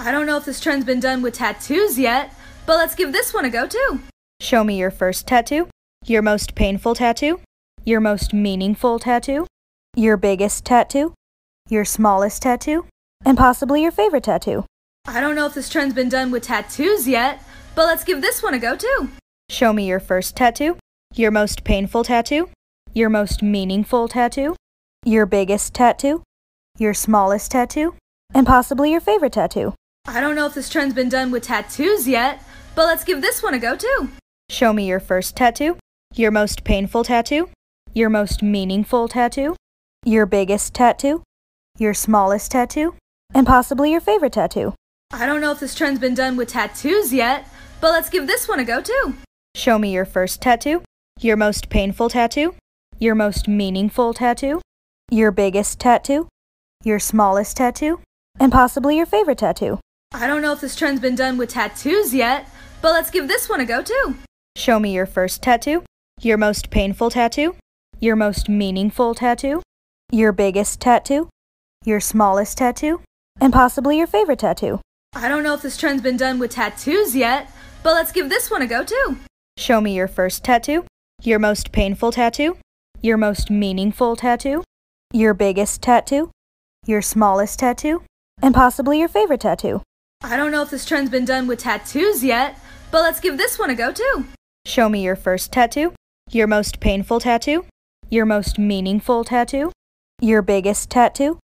I don't know if this trend's been done with tattoos yet, but let's give this one a go too. Show me your first tattoo, your most painful tattoo, your most meaningful tattoo, your biggest tattoo, your smallest tattoo, and possibly your favorite tattoo. I don't know if this trend's been done with tattoos yet, but let's give this one a go too. Show me your first tattoo, your most painful tattoo, your most meaningful tattoo, your biggest tattoo, your smallest tattoo, and possibly your favorite tattoo. I don't know if this trend's been done with tattoos yet, but let's give this one a go too. Show me your first tattoo, your most painful tattoo, your most meaningful tattoo, your biggest tattoo, your smallest tattoo, and possibly your favorite tattoo. I don't know if this trend's been done with tattoos yet, but let's give this one a go too. Show me your first tattoo, your most painful tattoo, your most meaningful tattoo, your biggest tattoo, your smallest tattoo, and possibly your favorite tattoo. I don't know if this trend's been done with tattoos yet, but let's give this one a go too. Show me your first tattoo, your most painful tattoo, your most meaningful tattoo, your biggest tattoo, your smallest tattoo, and possibly your favorite tattoo. I don't know if this trend's been done with tattoos yet, but let's give this one a go too. Show me your first tattoo, your most painful tattoo, your most meaningful tattoo, your biggest tattoo, your smallest tattoo, and possibly your favorite tattoo. I don't know if this trend's been done with tattoos yet, but let's give this one a go too. Show me your first tattoo, your most painful tattoo, your most meaningful tattoo, your biggest tattoo,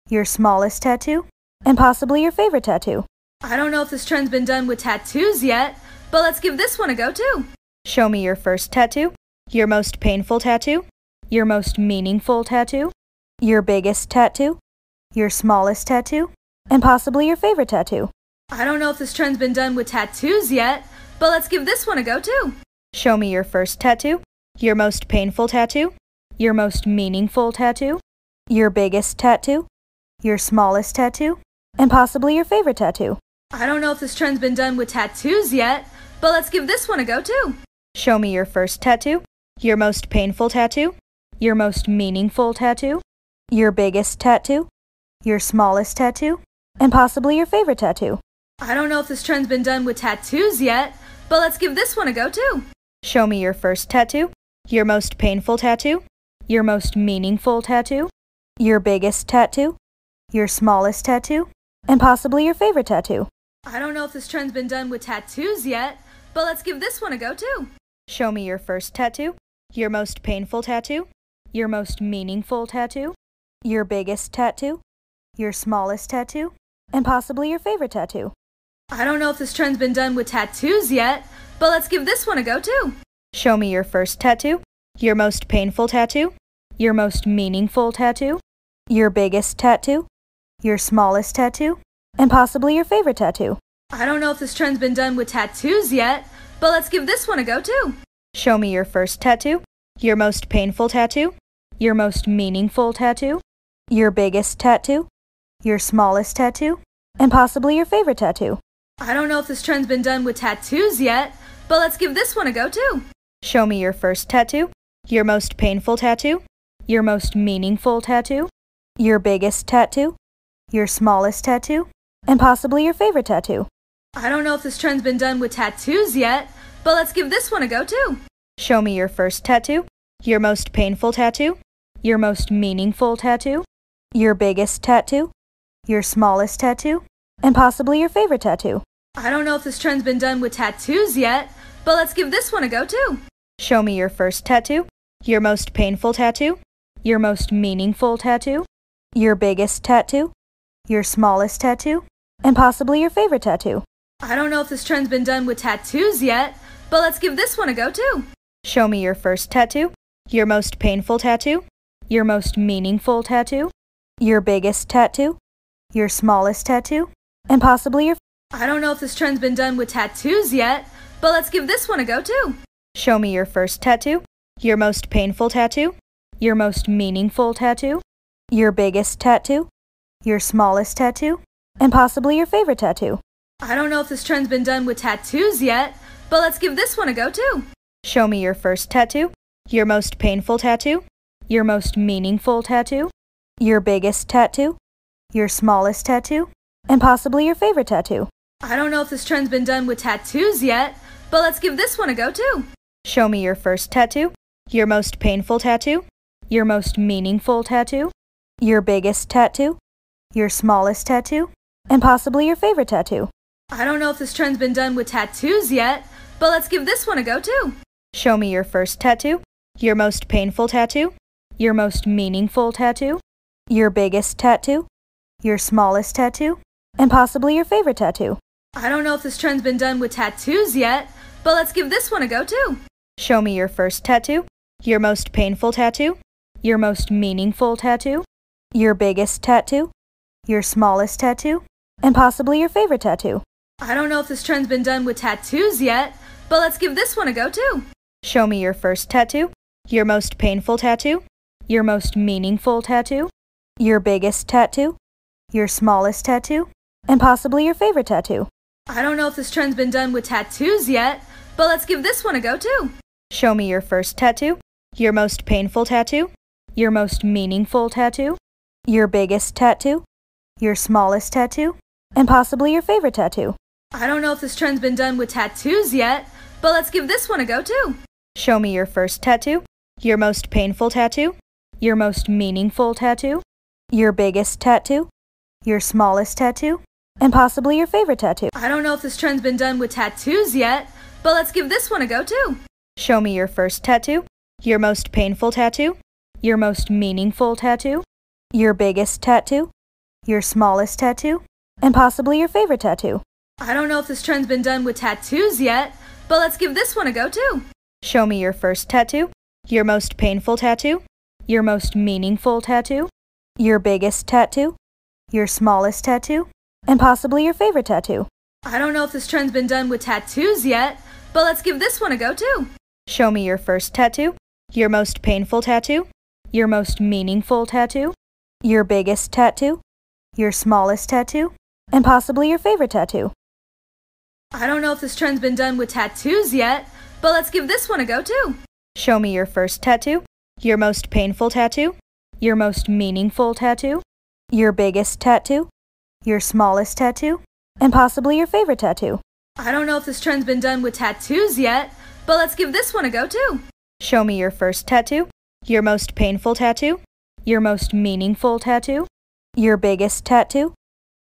your smallest tattoo, and possibly your favorite tattoo. I don't know if this trend's been done with tattoos yet, but let's give this one a go too. Show me your first tattoo, your most painful tattoo, your most meaningful tattoo, your biggest tattoo, your smallest tattoo, and possibly your favorite tattoo. I don't know if this trend's been done with tattoos yet, but let's give this one a go too. Show me your first tattoo, your most painful tattoo, your most meaningful tattoo, your biggest tattoo, your smallest tattoo, and possibly your favorite tattoo. I don't know if this trend's been done with tattoos yet, but let's give this one a go too. Show me your first tattoo, your most painful tattoo, your most meaningful tattoo, your biggest tattoo, your smallest tattoo, and possibly your favorite tattoo. I don't know if this trend's been done with tattoos yet, but let's give this one a go too. Show me your first tattoo, your most painful tattoo, your most meaningful tattoo, your biggest tattoo, your smallest tattoo, and possibly your favorite tattoo. I don't know if this trend's been done with tattoos yet, but let's give this one a go too. Show me your first tattoo, your most painful tattoo, your most meaningful tattoo, your biggest tattoo, your smallest tattoo, and possibly your favorite tattoo. I don't know if this trend's been done with tattoos yet, but let's give this one a go too. Show me your first tattoo, your most painful tattoo, your most meaningful tattoo, your biggest tattoo, your smallest tattoo, and possibly your favorite tattoo. I don't know if this trend's been done with tattoos yet, but let's give this one a go too. Show me your first tattoo, your most painful tattoo, your most meaningful tattoo, your biggest tattoo, your smallest tattoo, and possibly your favorite tattoo. I don't know if this trend's been done with tattoos yet, but let's give this one a go too. Show me your first tattoo, your most painful tattoo, your most meaningful tattoo, your biggest tattoo, your smallest tattoo, and possibly your favorite tattoo. I don't know if this trend's been done with tattoos yet, but let's give this one a go too. Show me your first tattoo, your most painful tattoo, your most meaningful tattoo, your biggest tattoo, your smallest tattoo, and possibly your favorite tattoo. I don't know if this trend's been done with tattoos yet, but let's give this one a go too. Show me your first tattoo, your most painful tattoo, your most meaningful tattoo, your biggest tattoo, your smallest tattoo, and possibly your favorite tattoo. I don't know if this trend's been done with tattoos yet, but let's give this one a go too. Show me your first tattoo, your most painful tattoo, your most meaningful tattoo, your biggest tattoo, your smallest tattoo, and possibly your... I don't know if this trend's been done with tattoos yet, but let's give this one a go too. Show me your first tattoo, your most painful tattoo, your most meaningful tattoo, your biggest tattoo, your smallest tattoo, and possibly your favorite tattoo. I don't know if this trend's been done with tattoos yet, but let's give this one a go too. Show me your first tattoo, your most painful tattoo, your most meaningful tattoo, your biggest tattoo, your smallest tattoo, and possibly your favorite tattoo. I don't know if this trend's been done with tattoos yet, but let's give this one a go too. Show me your first tattoo, your most painful tattoo, your most meaningful tattoo, your biggest tattoo, your smallest tattoo, and possibly your favorite tattoo. I don't know if this trend's been done with tattoos yet, but let's give this one a go too. Show me your first tattoo, your most painful tattoo, your most meaningful tattoo, your biggest tattoo, your smallest tattoo, and possibly your favorite tattoo. I don't know if this trend's been done with tattoos yet, but let's give this one a go too. Show me your first tattoo, your most painful tattoo, your most meaningful tattoo, your biggest tattoo, your smallest tattoo, and possibly your favorite tattoo. I don't know if this trend's been done with tattoos yet, but let's give this one a go too. Show me your first tattoo, your most painful tattoo, your most meaningful tattoo, your biggest tattoo, your smallest tattoo, and possibly your favorite tattoo. I don't know if this trend's been done with tattoos yet, but let's give this one a go too. Show me your first tattoo, your most painful tattoo, your most meaningful tattoo, your biggest tattoo, your smallest tattoo, and possibly your favorite tattoo. I don't know if this trend's been done with tattoos yet, but let's give this one a go too. Show me your first tattoo, your most painful tattoo, your most meaningful tattoo, your biggest tattoo, your smallest tattoo, and possibly your favorite tattoo. I don't know if this trend's been done with tattoos yet, but let's give this one a go too. Show me your first tattoo, your most painful tattoo, your most meaningful tattoo, your biggest tattoo, your smallest tattoo, and possibly your favorite tattoo. I don't know if this trend's been done with tattoos yet, but let's give this one a go too. Show me your first tattoo, your most painful tattoo, your most meaningful tattoo, your biggest tattoo, your smallest tattoo, and possibly your favorite tattoo. I don't know if this trend's been done with tattoos yet, but let's give this one a go too. Show me your first tattoo, your most painful tattoo, your most meaningful tattoo, your biggest tattoo, your smallest tattoo, and possibly your favorite tattoo. I don't know if this trend's been done with tattoos yet, but let's give this one a go too. Show me your first tattoo, your most painful tattoo, your most meaningful tattoo, your biggest tattoo, your smallest tattoo, and possibly your favorite tattoo. I don't know if this trend's been done with tattoos yet, but let's give this one a go too. Show me your first tattoo, your most painful tattoo, your most meaningful tattoo, your biggest tattoo,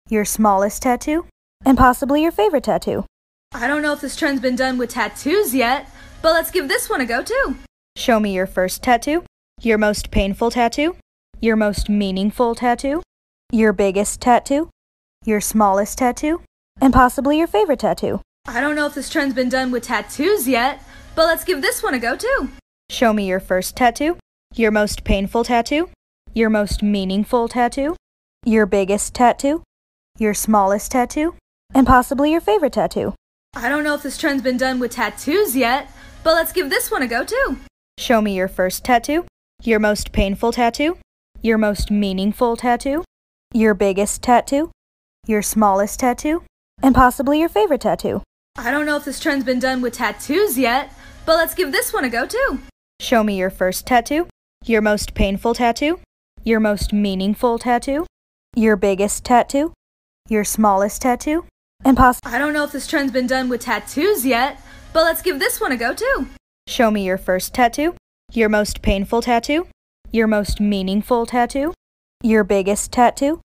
your smallest tattoo, and possibly your favorite tattoo. I don't know if this trend's been done with tattoos yet, but let's give this one a go too. Show me your first tattoo, your most painful tattoo, your most meaningful tattoo, your biggest tattoo, your smallest tattoo, and possibly your favorite tattoo. I don't know if this trend's been done with tattoos yet, but let's give this one a go too. Show me your first tattoo, your most painful tattoo, your most meaningful tattoo, your biggest tattoo, your smallest tattoo, and possibly your favorite tattoo. I don't know if this trend's been done with tattoos yet, but let's give this one a go too. Show me your first tattoo, your most painful tattoo, your most meaningful tattoo, your biggest tattoo, your smallest tattoo, and possibly your favorite tattoo. I don't know if this trend's been done with tattoos yet, but let's give this one a go too. Show me your first tattoo, your most painful tattoo, your most meaningful tattoo, your biggest tattoo, your smallest tattoo, and I don't know if this trend's been done with tattoos yet, but let's give this one a go too. Show me your first tattoo, your most painful tattoo, your most meaningful tattoo, your biggest tattoo,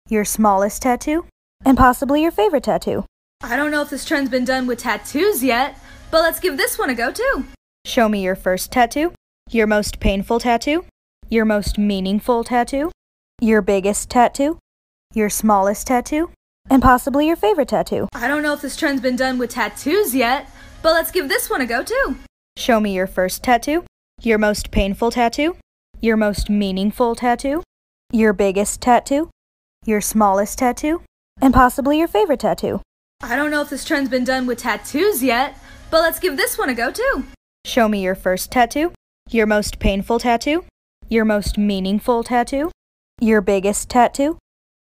your smallest tattoo, and possibly your favorite tattoo. I don't know if this trend's been done with tattoos yet, but let's give this one a go too. Show me your first tattoo, your most painful tattoo, your most meaningful tattoo, your biggest tattoo, your smallest tattoo, and possibly your favorite tattoo. I don't know if this trend's been done with tattoos yet, but let's give this one a go too. Show me your first tattoo, your most painful tattoo, your most meaningful tattoo, your biggest tattoo, your smallest tattoo, and possibly your favorite tattoo. I don't know if this trend's been done with tattoos yet, but let's give this one a go too. Show me your first tattoo, your most painful tattoo, your most meaningful tattoo, your biggest tattoo,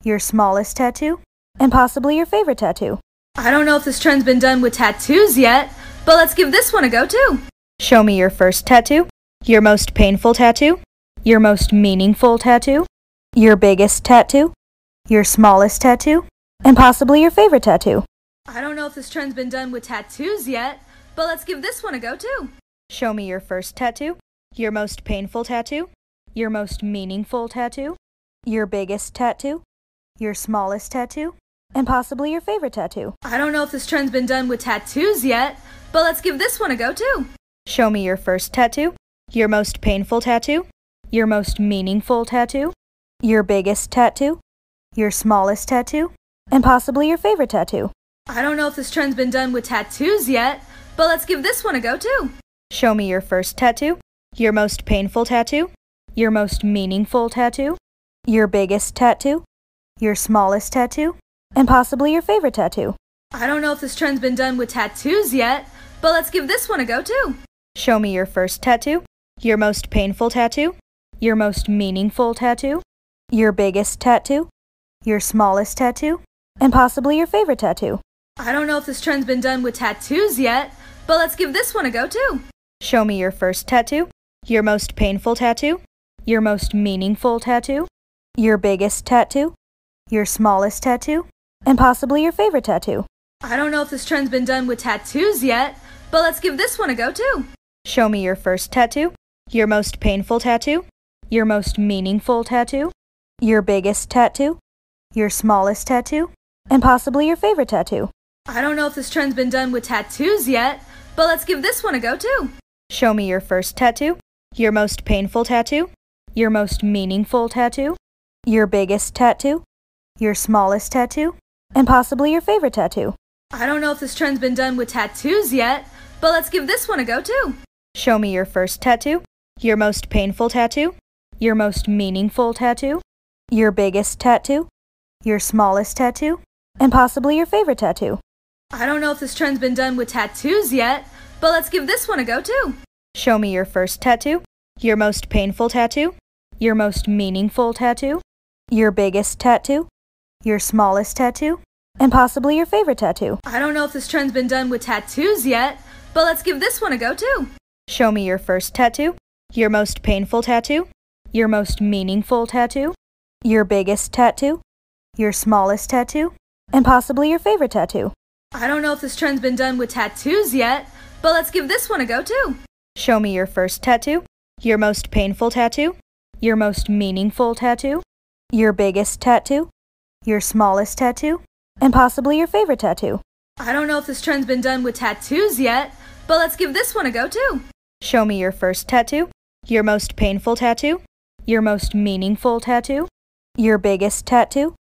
your smallest tattoo, and possibly your favorite tattoo. I don't know if this trend's been done with tattoos yet, but let's give this one a go too. Show me your first tattoo, your most painful tattoo, your most meaningful tattoo, your biggest tattoo, your smallest tattoo, and possibly your favorite tattoo. I don't know if this trend's been done with tattoos yet, but let's give this one a go too. Show me your first tattoo, your most painful tattoo, your most meaningful tattoo, your biggest tattoo, your smallest tattoo, and possibly your favorite tattoo. I don't know if this trend's been done with tattoos yet, but let's give this one a go too. Show me your first tattoo, your most painful tattoo, your most meaningful tattoo, your biggest tattoo, your smallest tattoo, and possibly your favorite tattoo. I don't know if this trend's been done with tattoos yet, but let's give this one a go too. Show me your first tattoo, your most painful tattoo, your most meaningful tattoo, your biggest tattoo, your smallest tattoo, and possibly your favorite tattoo. I don't know if this trend's been done with tattoos yet, but let's give this one a go too. Show me your first tattoo, your most painful tattoo, your most meaningful tattoo, your biggest tattoo, your smallest tattoo, and possibly your favorite tattoo. I don't know if this trend's been done with tattoos yet, but let's give this one a go too. Show me your first tattoo, your most painful tattoo, your most meaningful tattoo, your biggest tattoo, your smallest tattoo, and possibly your favorite tattoo. I don't know if this trend's been done with tattoos yet, but let's give this one a go too. Show me your first tattoo, your most painful tattoo, your most meaningful tattoo, your biggest tattoo, your smallest tattoo, and possibly your favorite tattoo. I don't know if this trend's been done with tattoos yet, but let's give this one a go too. Show me your first tattoo, your most painful tattoo, your most meaningful tattoo, your biggest tattoo, your smallest tattoo, and possibly your favorite tattoo. I don't know if this trend's been done with tattoos yet, but let's give this one a go too. Show me your first tattoo, your most painful tattoo, your most meaningful tattoo, your biggest tattoo, your smallest tattoo, and possibly your favorite tattoo. I don't know if this trend's been done with tattoos yet, but let's give this one a go too. Show me your first tattoo, your most painful tattoo, your most meaningful tattoo, your biggest tattoo, your smallest tattoo, and possibly your favorite tattoo. I don't know if this trend's been done with tattoos yet, but let's give this one a go too. Show me your first tattoo, your most painful tattoo, your most meaningful tattoo, your biggest tattoo, your smallest tattoo, and possibly your favorite tattoo. I don't know if this trend's been done with tattoos yet, but let's give this one a go too. Show me your first tattoo, your most painful tattoo, your most meaningful tattoo, your biggest tattoo, your smallest tattoo, and possibly your favorite tattoo. I don't know if this trend's been done with tattoos yet, but let's give this one a go too. Show me your first tattoo, your most painful tattoo, your most meaningful tattoo, your biggest tattoo,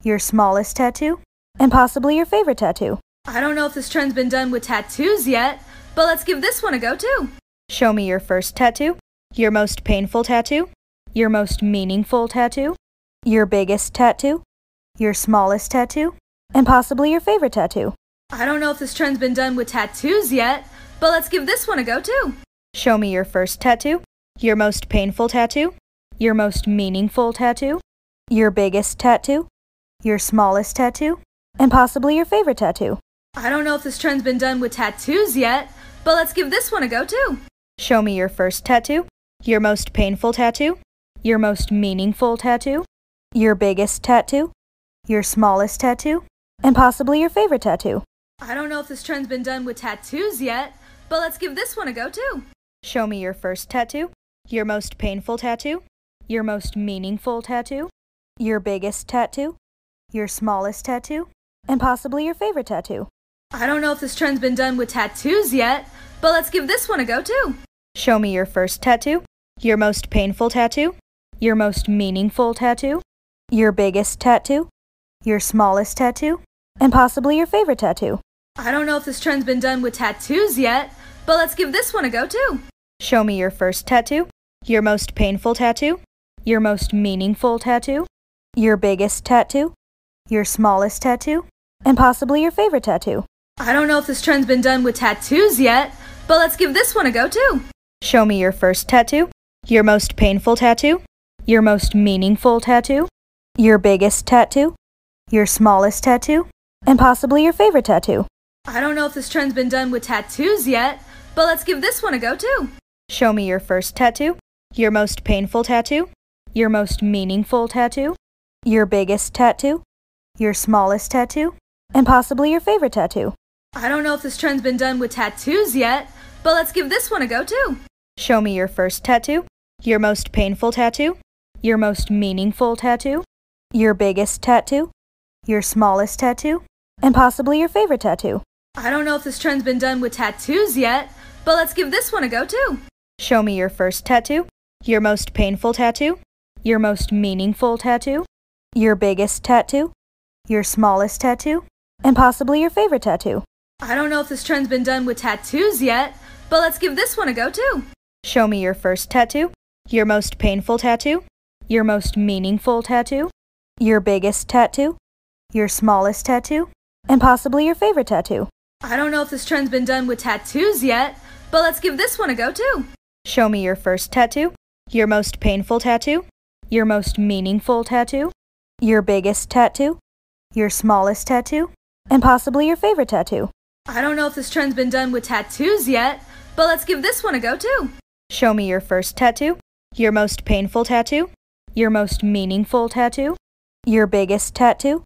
your smallest tattoo, and possibly your favorite tattoo. I don't know if this trend's been done with tattoos yet, but let's give this one a go too. Show me your first tattoo, your most painful tattoo, your most meaningful tattoo, your biggest tattoo, your smallest tattoo, and possibly your favorite tattoo. I don't know if this trend's been done with tattoos yet, but let's give this one a go too. Show me your first tattoo, your most painful tattoo, your most meaningful tattoo, your biggest tattoo, your smallest tattoo, and possibly your favorite tattoo. I don't know if this trend's been done with tattoos yet, but let's give this one a go too. Show me your first tattoo, your most painful tattoo, your most meaningful tattoo, your biggest tattoo, your smallest tattoo, and possibly your favorite tattoo. I don't know if this trend's been done with tattoos yet, but let's give this one a go too. Show me your first tattoo, your most painful tattoo, your most meaningful tattoo, your biggest tattoo, your smallest tattoo, and possibly your favorite tattoo. I don't know if this trend's been done with tattoos yet, but let's give this one a go too. Show me your first tattoo, your most painful tattoo, your most meaningful tattoo, your biggest tattoo, your smallest tattoo, and possibly your favorite tattoo. I don't know if this trend's been done with tattoos yet, but let's give this one a go too. Show me your first tattoo, your most painful tattoo, your most meaningful tattoo, your biggest tattoo, your smallest tattoo, and possibly your favorite tattoo. I don't know if this trend's been done with tattoos yet, but let's give this one a go too. Show me your first tattoo, your most painful tattoo, your most meaningful tattoo, your biggest tattoo, your smallest tattoo, and possibly your favorite tattoo. I don't know if this trend's been done with tattoos yet, but let's give this one a go too. Show me your first tattoo, your most painful tattoo, your most meaningful tattoo, your biggest tattoo, your smallest tattoo, and possibly your favorite tattoo. I don't know if this trend's been done with tattoos yet, but let's give this one a go too. Show me your first tattoo, your most painful tattoo, your most meaningful tattoo, your biggest tattoo, your smallest tattoo, and possibly your favorite tattoo. I don't know if this trend's been done with tattoos yet, but let's give this one a go too. Show me your first tattoo, your most painful tattoo, your most meaningful tattoo, your biggest tattoo, your smallest tattoo, and possibly your favorite tattoo. I don't know if this trend's been done with tattoos yet, but let's give this one a go too. Show me your first tattoo, your most painful tattoo, your most meaningful tattoo, your biggest tattoo, your smallest tattoo, and possibly your favorite tattoo. I don't know if this trend's been done with tattoos yet, but let's give this one a go too. Show me your first tattoo, your most painful tattoo, your most meaningful tattoo, your biggest tattoo, your smallest tattoo, and possibly your favorite tattoo. I don't know if this trend's been done with tattoos yet, but let's give this one a go too. Show me your first tattoo, your most painful tattoo, your most meaningful tattoo, your biggest tattoo,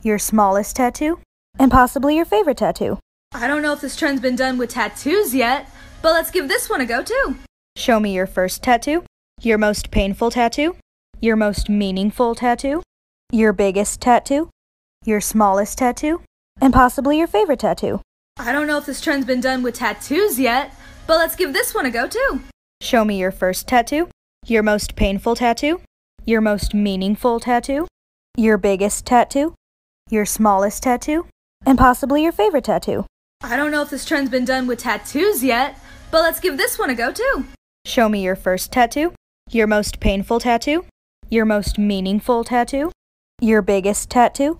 your smallest tattoo, and possibly your favorite tattoo. I don't know if this trend's been done with tattoos yet, but let's give this one a go too. Show me your first tattoo, your most painful tattoo, your most meaningful tattoo, your biggest tattoo, your smallest tattoo, and possibly your favorite tattoo. I don't know if this trend's been done with tattoos yet, but let's give this one a go too. Show me your first tattoo, your most painful tattoo, your most meaningful tattoo, your biggest tattoo, your smallest tattoo, and possibly your favorite tattoo. I don't know if this trend's been done with tattoos yet, but let's give this one a go too. Show me your first tattoo, your most painful tattoo, your most meaningful tattoo, your biggest tattoo,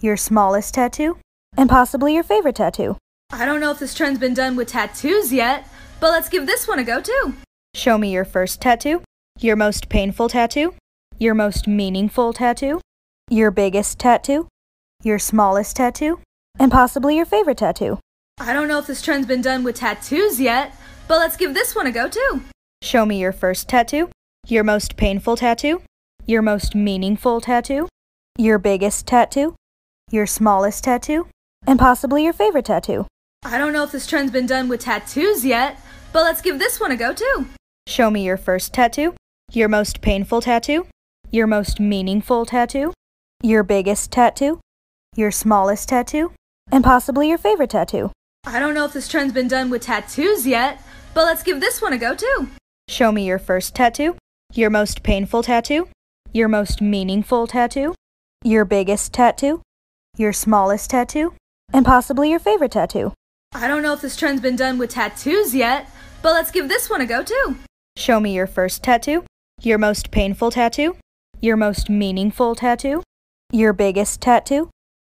your smallest tattoo, and possibly your favorite tattoo. I don't know if this trend's been done with tattoos yet, but let's give this one a go too. Show me your first tattoo, your most painful tattoo, your most meaningful tattoo, your biggest tattoo, your smallest tattoo, and possibly your favorite tattoo. I don't know if this trend's been done with tattoos yet, but let's give this one a go too. Show me your first tattoo, your most painful tattoo, your most meaningful tattoo, your biggest tattoo, your smallest tattoo, and possibly your favorite tattoo. I don't know if this trend's been done with tattoos yet, but let's give this one a go too. Show me your first tattoo, your most painful tattoo, your most meaningful tattoo, your biggest tattoo, your smallest tattoo, and possibly your favorite tattoo. I don't know if this trend's been done with tattoos yet, but let's give this one a go too. Show me your first tattoo, your most painful tattoo, your most meaningful tattoo, your biggest tattoo, your smallest tattoo, and possibly your favorite tattoo. I don't know if this trend's been done with tattoos yet, but let's give this one a go too. Show me your first tattoo, your most painful tattoo, your most meaningful tattoo, your biggest tattoo,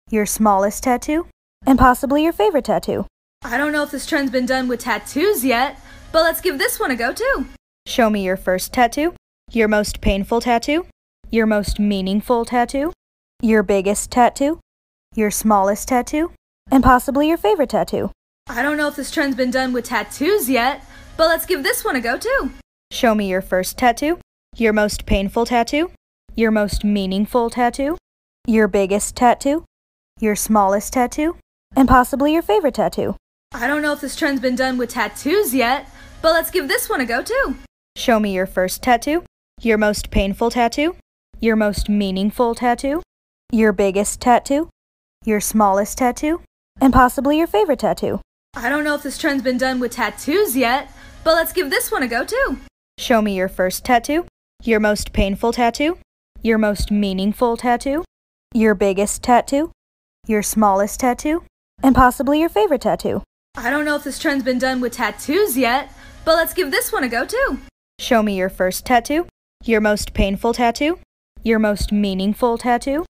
your smallest tattoo, and possibly your favorite tattoo. I don't know if this trend's been done with tattoos yet, but let's give this one a go too. Show me your first tattoo, your most painful tattoo, your most meaningful tattoo, your biggest tattoo, your smallest tattoo, and possibly your favorite tattoo. I don't know if this trend's been done with tattoos yet, but let's give this one a go too. Show me your first tattoo, your most painful tattoo, your most meaningful tattoo, your biggest tattoo, your smallest tattoo, and possibly your favorite tattoo. I don't know if this trend's been done with tattoos yet, but let's give this one a go too. Show me your first tattoo, your most painful tattoo, your most meaningful tattoo, your biggest tattoo, your smallest tattoo, and possibly your favorite tattoo. I don't know if this trend's been done with tattoos yet, but let's give this one a go too. Show me your first tattoo, your most painful tattoo, your most meaningful tattoo, your biggest tattoo, your smallest tattoo, and possibly your favorite tattoo. I don't know if this trend's been done with tattoos yet, but let's give this one a go too. Show me your first tattoo, your most painful tattoo, your most meaningful tattoo,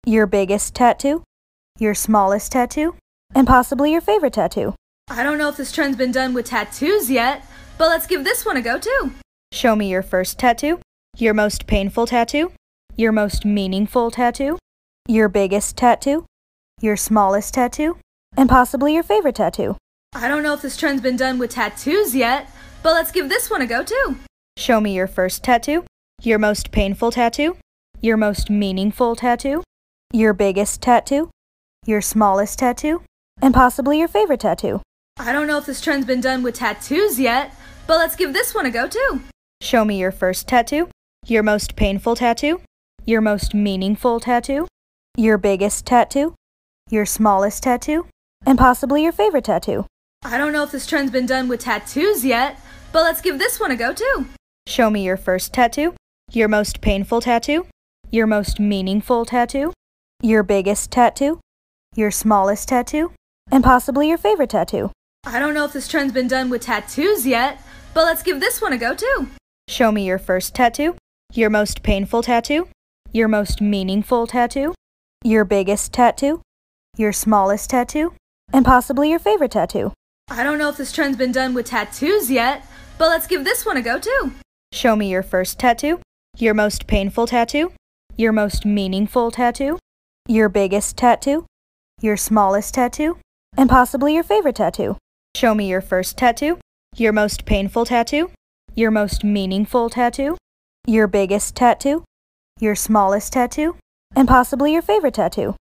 your biggest tattoo, your smallest tattoo, and possibly your favorite tattoo. I don't know if this trend's been done with tattoos yet, but let's give this one a go too. Show me your first tattoo, your most painful tattoo, your most meaningful tattoo, your biggest tattoo, your smallest tattoo, and possibly your favorite tattoo. I don't know if this trend's been done with tattoos yet, but let's give this one a go too. Show me your first tattoo, your most painful tattoo, your most meaningful tattoo, your biggest tattoo, your smallest tattoo, and possibly your favorite tattoo. I don't know if this trend's been done with tattoos yet, but let's give this one a go too. Show me your first tattoo, your most painful tattoo, your most meaningful tattoo, your biggest tattoo, your smallest tattoo, and possibly your favorite tattoo. I don't know if this trend's been done with tattoos yet, but let's give this one a go too. Show me your first tattoo, your most painful tattoo, your most meaningful tattoo, your biggest tattoo, your smallest tattoo, and possibly your favorite tattoo. I don't know if this trend's been done with tattoos yet, but let's give this one a go too. Show me your first tattoo, your most painful tattoo, your most meaningful tattoo, your biggest tattoo, your smallest tattoo, and possibly your favorite tattoo. I don't know if this trend's been done with tattoos yet, but let's give this one a go too. Show me your first tattoo, your most painful tattoo, your most meaningful tattoo, your biggest tattoo, your smallest tattoo, and possibly your favorite tattoo. Show me your first tattoo, your most painful tattoo, your most meaningful tattoo, your biggest tattoo, your smallest tattoo, and possibly your favorite tattoo.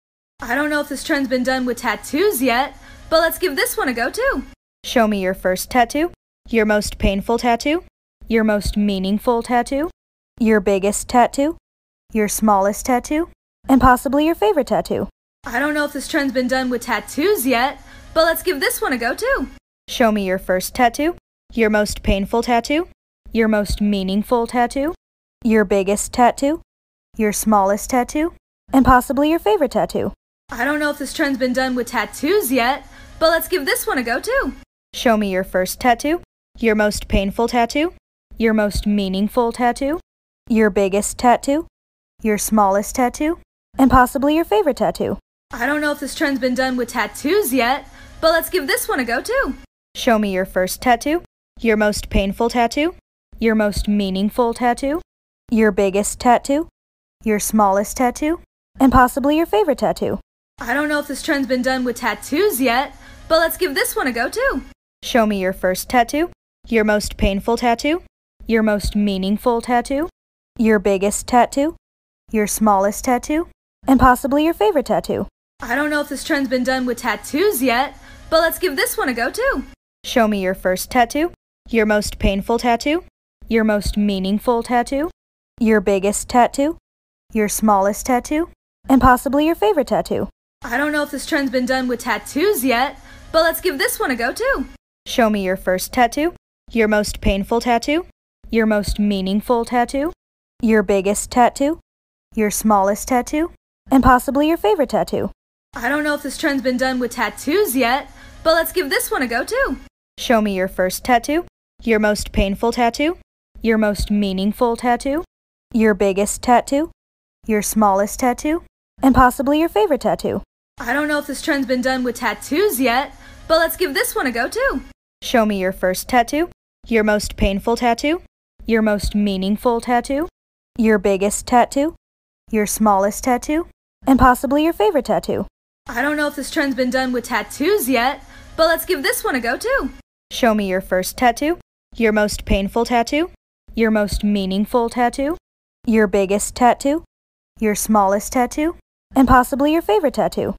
I don't know if this trend's been done with tattoos yet, but let's give this one a go too. Show me your first tattoo, your most painful tattoo, your most meaningful tattoo, your biggest tattoo, your smallest tattoo, and possibly your favorite tattoo. I don't know if this trend's been done with tattoos yet, but let's give this one a go too. Show me your first tattoo, your most painful tattoo, your most meaningful tattoo, your biggest tattoo, your smallest tattoo, and possibly your favorite tattoo. I don't know if this trend's been done with tattoos yet, but let's give this one a go too. Show me your first tattoo, your most painful tattoo, your most meaningful tattoo, your biggest tattoo, your smallest tattoo, and possibly your favorite tattoo. I don't know if this trend's been done with tattoos yet, but let's give this one a go too. Show me your first tattoo, your most painful tattoo, your most meaningful tattoo, your biggest tattoo, your smallest tattoo, and possibly your favorite tattoo. I don't know if this trend's been done with tattoos yet, but let's give this one a go too. Show me your first tattoo, your most painful tattoo, your most meaningful tattoo, your biggest tattoo, your smallest tattoo, and possibly your favorite tattoo. I don't know if this trend's been done with tattoos yet, but let's give this one a go too. Show me your first tattoo, your most painful tattoo, your most meaningful tattoo, your biggest tattoo, your smallest tattoo, and possibly your favorite tattoo. I don't know if this trend's been done with tattoos yet, but let's give this one a go too. Show me your first tattoo, your most painful tattoo, your most meaningful tattoo, your biggest tattoo, your smallest tattoo, and possibly your favorite tattoo. I don't know if this trend's been done with tattoos yet, but let's give this one a go too. Show me your first tattoo, your most painful tattoo, your most meaningful tattoo, your biggest tattoo, your smallest tattoo, and possibly your favorite tattoo. I don't know if this trend's been done with tattoos yet, but let's give this one a go too. Show me your first tattoo, your most painful tattoo, your most meaningful tattoo, your biggest tattoo, your smallest tattoo, and possibly your favorite tattoo. I don't know if this trend's been done with tattoos yet, but let's give this one a go too. Show me your first tattoo, your most painful tattoo, your most meaningful tattoo, your biggest tattoo, your smallest tattoo, and possibly your favorite tattoo.